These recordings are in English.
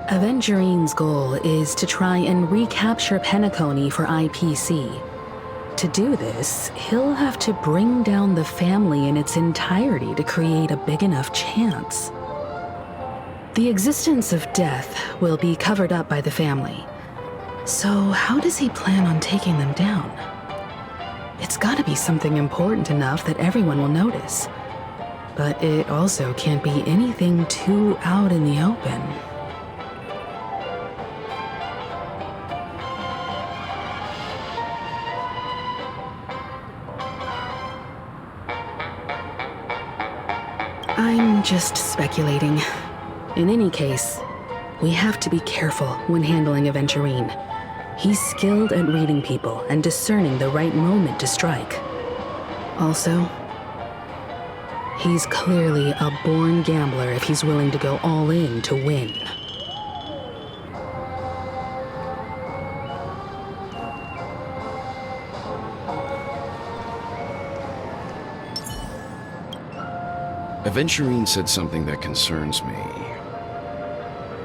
Avengerine's goal is to try and recapture Penacony for IPC. To do this, he'll have to bring down the family in its entirety to create a big enough chance. The existence of death will be covered up by the family. So how does he plan on taking them down? It's gotta be something important enough that everyone will notice. But it also can't be anything too out in the open. I'm just speculating. In any case, we have to be careful when handling Aventurine. He's skilled at reading people and discerning the right moment to strike. Also, he's clearly a born gambler if he's willing to go all in to win. Aventurine said something that concerns me.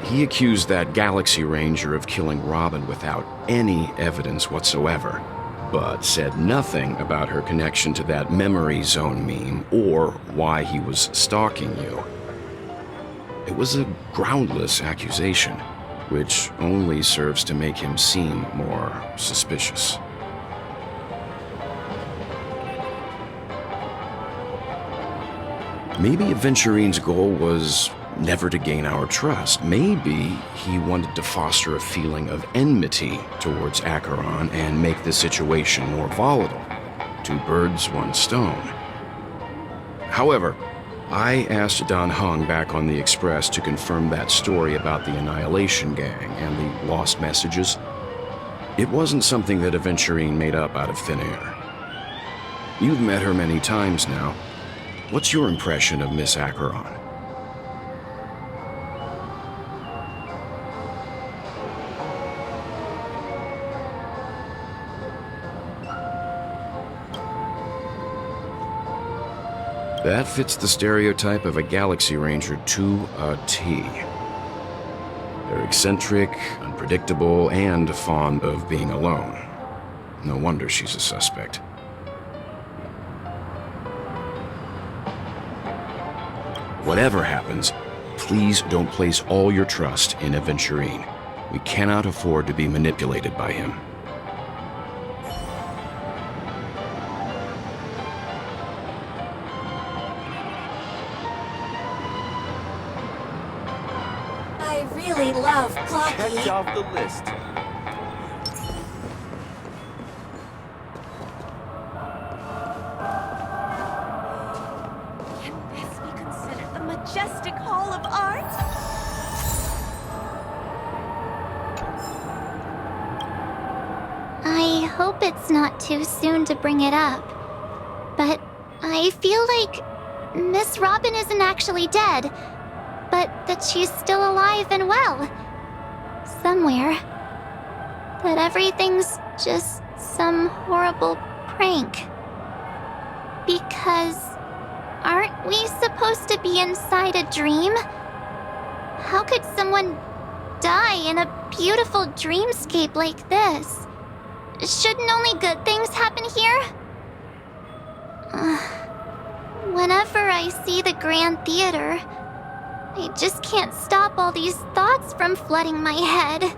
He accused that Galaxy Ranger of killing Robin without any evidence whatsoever, but said nothing about her connection to that memory zone meme or why he was stalking you. It was a groundless accusation, which only serves to make him seem more suspicious. Maybe Aventurine's goal was never to gain our trust. Maybe he wanted to foster a feeling of enmity towards Acheron and make the situation more volatile. Two birds, one stone. However, I asked Don Hung back on the Express to confirm that story about the Annihilation Gang and the lost messages. It wasn't something that Aventurine made up out of thin air. You've met her many times now. What's your impression of Miss Acheron? That fits the stereotype of a Galaxy Ranger to a T. They're eccentric, unpredictable, and fond of being alone. No wonder she's a suspect. Whatever happens, please don't place all your trust in Aventurine. We cannot afford to be manipulated by him. I really love Clocky. Checked off the list. Majestic Hall of Art? I hope it's not too soon to bring it up, but I feel like Miss Robin isn't actually dead, but that she's still alive and well. Somewhere. That everything's just some horrible prank. Because aren't we supposed to be inside a dream? How could someone die in a beautiful dreamscape like this? Shouldn't only good things happen here? Whenever I see the Grand Theater, I just can't stop all these thoughts from flooding my head.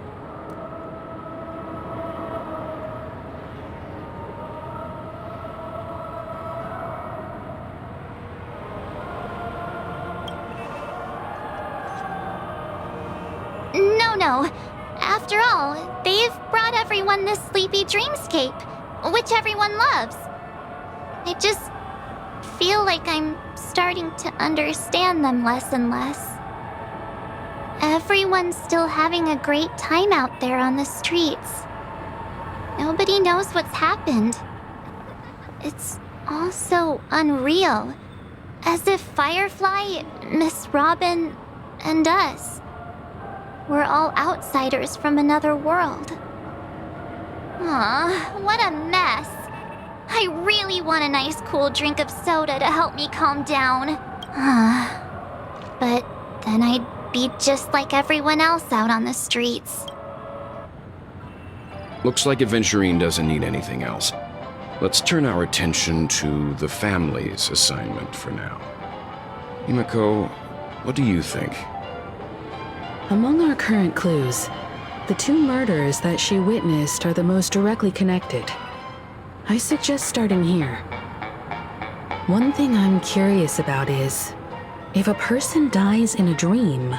No. After all, they've brought everyone this sleepy dreamscape, which everyone loves. I just feel like I'm starting to understand them less and less. Everyone's still having a great time out there on the streets. Nobody knows what's happened. It's all so unreal. As if Firefly, Miss Robin, and us we're all outsiders from another world. Aw, what a mess. I really want a nice cool drink of soda to help me calm down. But then I'd be just like everyone else out on the streets. Looks like Aventurine doesn't need anything else. Let's turn our attention to the family's assignment for now. Himiko, what do you think? Among our current clues, the two murders that she witnessed are the most directly connected. I suggest starting here. One thing I'm curious about is, if a person dies in a dream,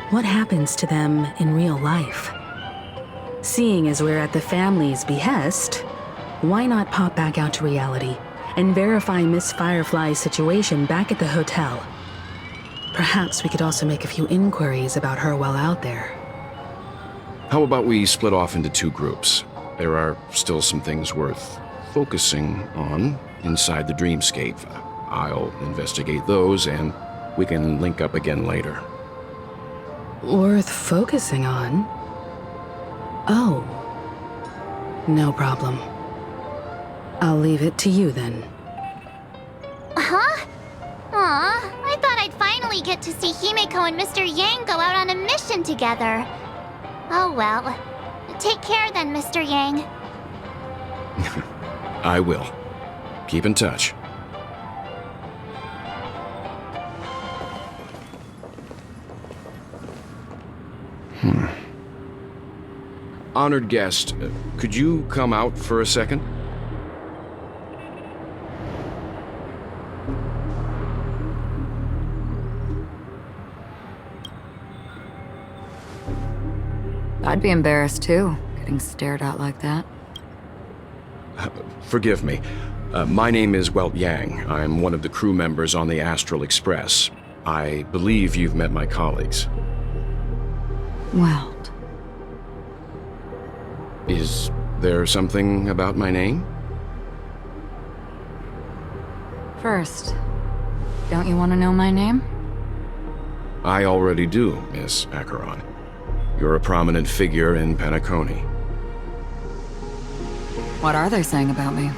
what happens to them in real life? Seeing as we're at the family's behest, why not pop back out to reality and verify Miss Firefly's situation back at the hotel? Perhaps we could also make a few inquiries about her while out there. How about we split off into two groups? There are still some things worth focusing on inside the dreamscape. I'll investigate those, and we can link up again later. Worth focusing on? Oh. No problem. I'll leave it to you then. Huh? Aw, I thought I'd finally get to see Himiko and Mr. Yang go out on a mission together. Oh well. Take care then, Mr. Yang. I will. Keep in touch. Honored guest, could you come out for a second? I'd be embarrassed too, getting stared at like that. Forgive me. My name is Welt Yang. I'm one of the crew members on the Astral Express. I believe you've met my colleagues. Well, Is there something about my name? first, don't you want to know my name? I already do, Miss Acheron. You're a prominent figure in Penacony. What are they saying about me?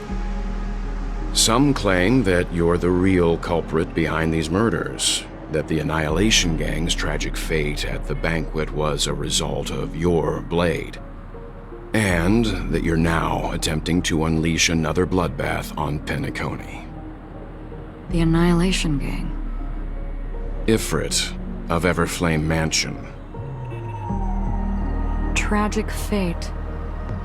Some claim that you're the real culprit behind these murders, that the Annihilation Gang's tragic fate at the banquet was a result of your blade, and that you're now attempting to unleash another bloodbath on Penacony. The Annihilation Gang. Ifrit of Everflame Mansion. Tragic fate.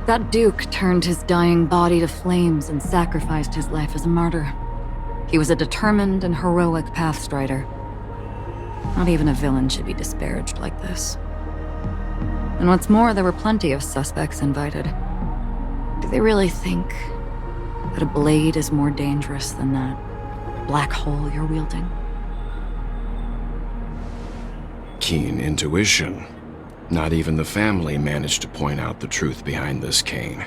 That Duke turned his dying body to flames and sacrificed his life as a martyr. He was a determined and heroic pathstrider. Not even a villain should be disparaged like this. And what's more, there were plenty of suspects invited. Do they really think that a blade is more dangerous than that black hole you're wielding? Keen intuition. Not even the family managed to point out the truth behind this cane.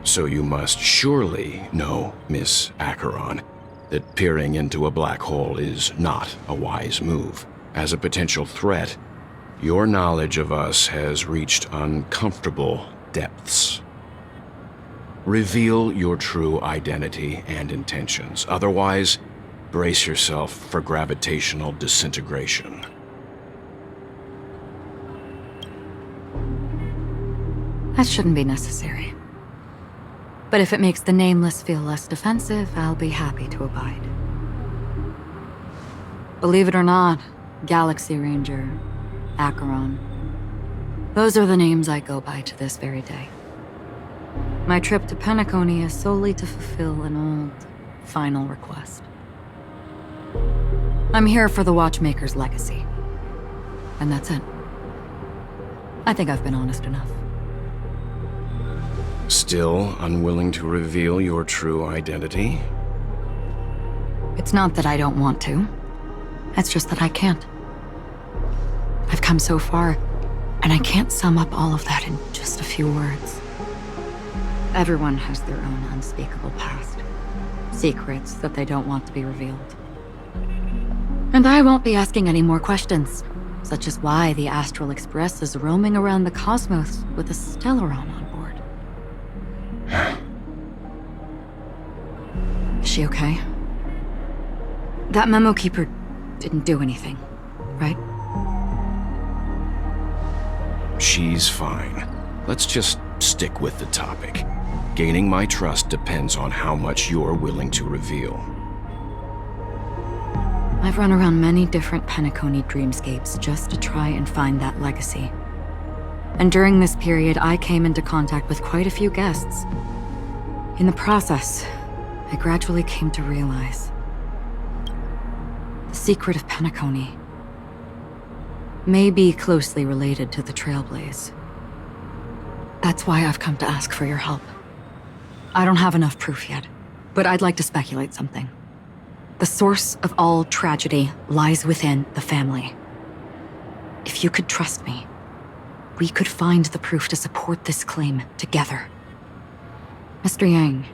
So you must surely know, Miss Acheron, that peering into a black hole is not a wise move. As a potential threat, your knowledge of us has reached uncomfortable depths. Reveal your true identity and intentions. Otherwise, brace yourself for gravitational disintegration. That shouldn't be necessary. But if it makes the Nameless feel less defensive, I'll be happy to abide. Believe it or not, Galaxy Ranger, Acheron, those are the names I go by to this very day. My trip to Penacony is solely to fulfill an old, final request. I'm here for the Watchmaker's legacy. And that's it. I think I've been honest enough. Still unwilling to reveal your true identity? It's not that I don't want to. It's just that I can't. I've come so far, and I can't sum up all of that in just a few words. Everyone has their own unspeakable past. Secrets that they don't want to be revealed. And I won't be asking any more questions, such as why the Astral Express is roaming around the cosmos with a Stellaron on board. Is she okay? That memo keeper didn't do anything, right? she's fine. Let's just stick with the topic. Gaining my trust depends on how much you're willing to reveal. I've run around many different Penacony dreamscapes just to try and find that legacy. And during this period, I came into contact with quite a few guests. In the process, I gradually came to realize the secret of Penacony may be closely related to the Trailblaze. That's why I've come to ask for your help. I don't have enough proof yet, but I'd like to speculate something. The source of all tragedy lies within the family. If you could trust me, we could find the proof to support this claim together. Mr. Yang,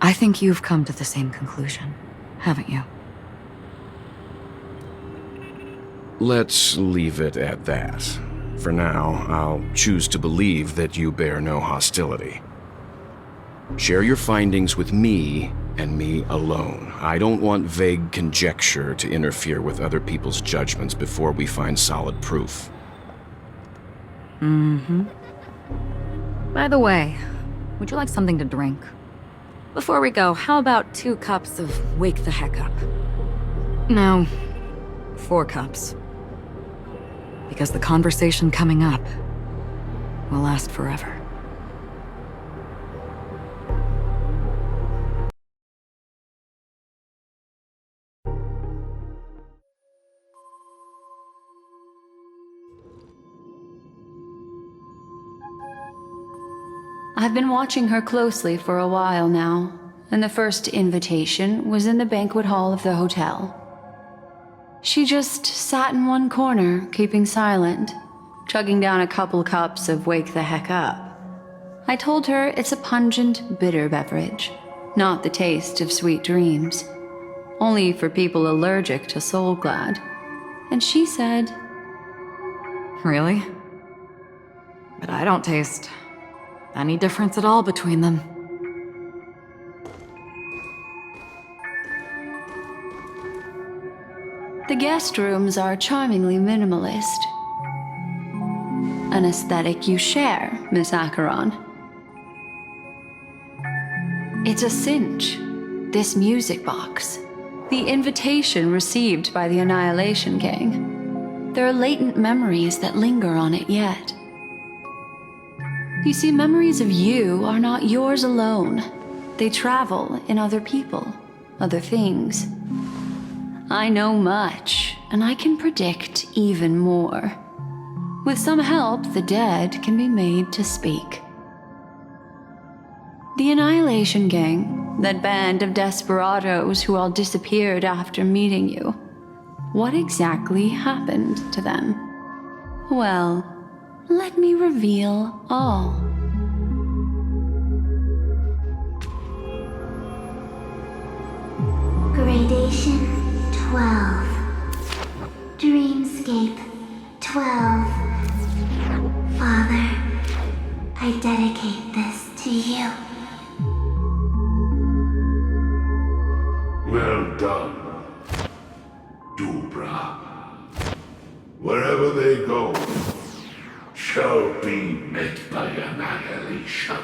I think you've come to the same conclusion, haven't you? Let's leave it at that. For now, I'll choose to believe that you bear no hostility. Share your findings with me and me alone. I don't want vague conjecture to interfere with other people's judgments before we find solid proof. By the way, would you like something to drink? Before we go, how about 2 cups of Wake the Heck Up? No, 4 cups. Because the conversation coming up will last forever. I've been watching her closely for a while now, and the first invitation was in the banquet hall of the hotel. She just sat in one corner, keeping silent, chugging down a couple cups of Wake the Heck Up. I told her it's a pungent, bitter beverage, not the taste of sweet dreams, only for people allergic to Soul Glad. And she said, Really? But I don't taste any difference at all between them. the guest rooms are charmingly minimalist. An aesthetic you share, Miss Acheron. It's a cinch, this music box. The invitation received by the Annihilation Gang. There are latent memories that linger on it yet. You see, memories of you are not yours alone. They travel in other people, other things. I know much, and I can predict even more. With some help, the dead can be made to speak. The Annihilation Gang, that band of desperados who all disappeared after meeting you. What exactly happened to them? Well, let me reveal all. Gradation 12. Dreamscape 12. Father, I dedicate this to you. Well done, Dubra. Wherever they go, shall be met by annihilation.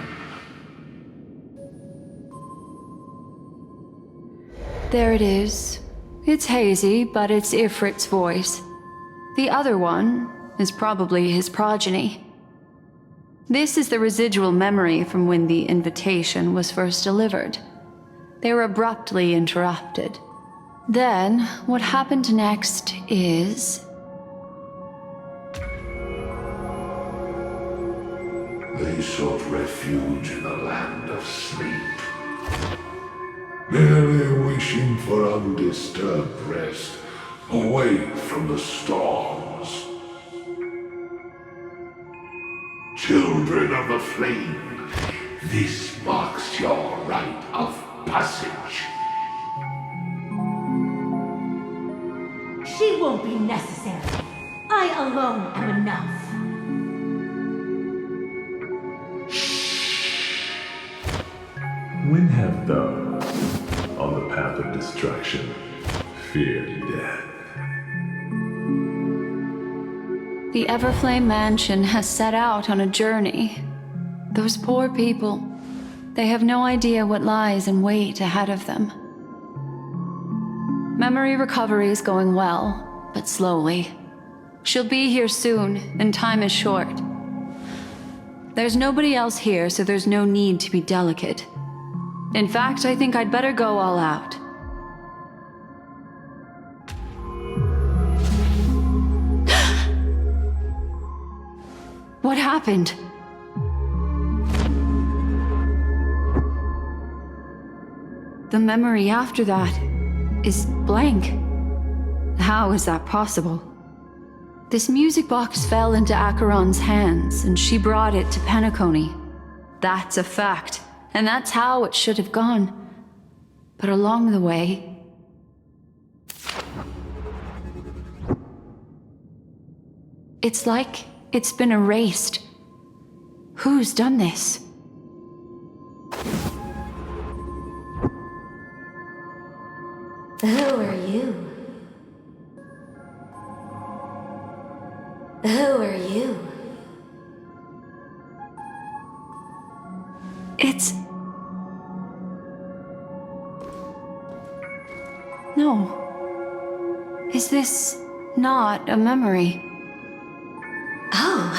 There it is. It's hazy, but it's Ifrit's voice. The other one is probably his progeny. This is the residual memory from when the invitation was first delivered. They were abruptly interrupted. Then, what happened next is... They sought refuge in the land of sleep, merely wishing for undisturbed rest, away from the storms. Children of the flame, this marks your rite of passage. She won't be necessary. I alone am enough. When have those on the path of destruction feared death? The Everflame Mansion has set out on a journey. Those poor people, they have no idea what lies in wait ahead of them. Memory recovery is going well, but slowly. She'll be here soon, and time is short. There's nobody else here, so there's no need to be delicate. In fact, I think I'd better go all out. What happened? The memory after that is blank. How is that possible? This music box fell into Acheron's hands, and she brought it to Penacony. That's a fact, and that's how it should have gone. But along the way... it's like it's been erased. Who's done this? Who are you? Who are you? It's... no. Is this not a memory? Oh,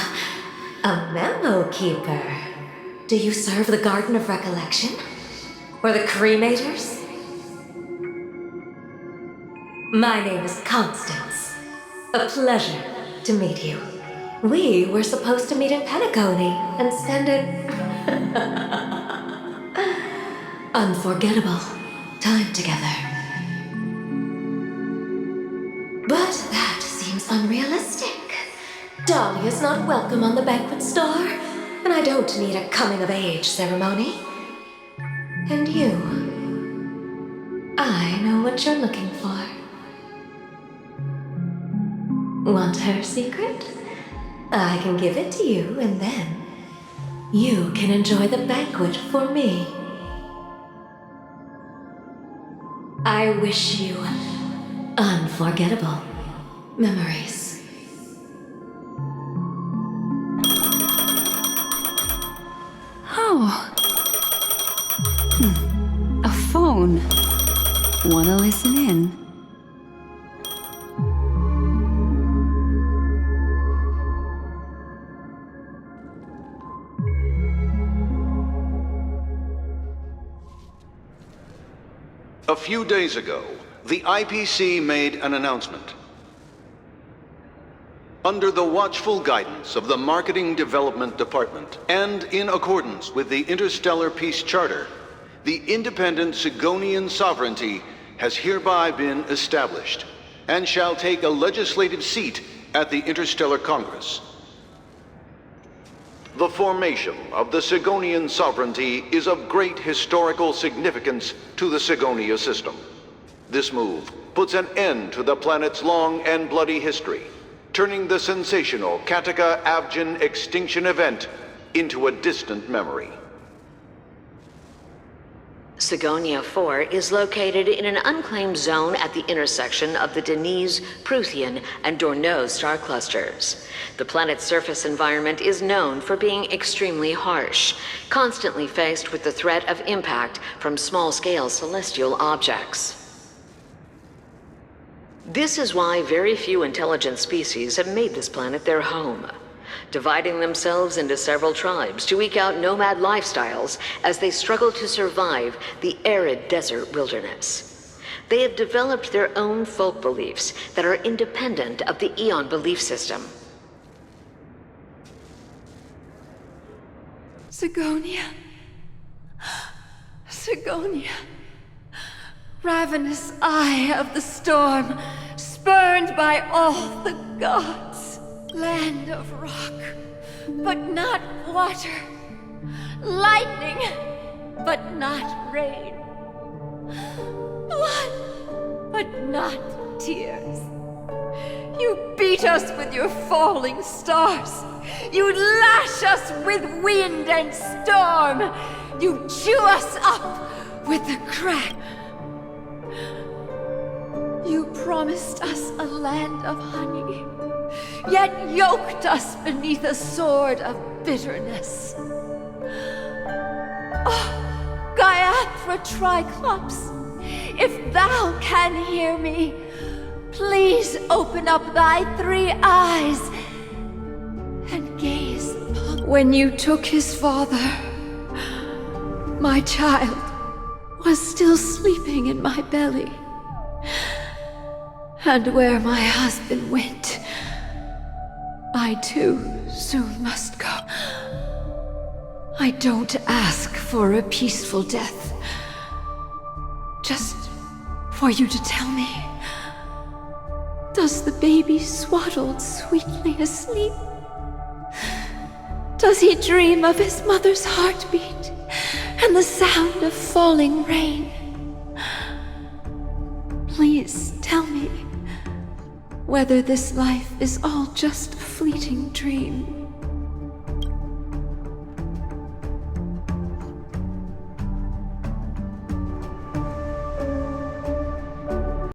a memo keeper. Do you serve the Garden of Recollection? Or the Cremators? My name is Constance. A pleasure to meet you. We were supposed to meet in Penacony and spend an unforgettable time together. But that seems unrealistic. Dolly is not welcome on the banquet star, and I don't need a coming-of-age ceremony. And you, I know what you're looking for. Want her secret? I can give it to you, and then you can enjoy the banquet for me. I wish you unforgettable memories. Oh. A phone. Wanna listen in? A few days ago, the IPC made an announcement. Under the watchful guidance of the Marketing Development Department, and in accordance with the Interstellar Peace Charter, the independent Sigonian sovereignty has hereby been established, and shall take a legislative seat at the Interstellar Congress. The formation of the Sigonian sovereignty is of great historical significance to the Sigonia system. This move puts an end to the planet's long and bloody history, turning the sensational Kataka-Abjin extinction event into a distant memory. Sigonia 4 is located in an unclaimed zone at the intersection of the Denise, Prothean, and Dorneau star clusters. The planet's surface environment is known for being extremely harsh, constantly faced with the threat of impact from small-scale celestial objects. This is why very few intelligent species have made this planet their home, dividing themselves into several tribes to eke out nomad lifestyles as they struggle to survive the arid desert wilderness. They have developed their own folk beliefs that are independent of the Eon belief system. Sigonia. Sigonia. Ravenous eye of the storm, spurned by all the gods. Land of rock, but not water. Lightning, but not rain. Blood, but not tears. You beat us with your falling stars. You lash us with wind and storm. You chew us up with the crack. You promised us a land of honey. yet yoked us beneath a sword of bitterness. Oh, Gaiathra Triclops, if thou can hear me, please open up thy 3 eyes and gaze upon. When you took his father, my child was still sleeping in my belly. And where my husband went, I too soon must go. I don't ask for a peaceful death, just for you to tell me, does the baby swaddled sweetly asleep? Does he dream of his mother's heartbeat and the sound of falling rain? Please tell me whether this life is all just a fleeting dream.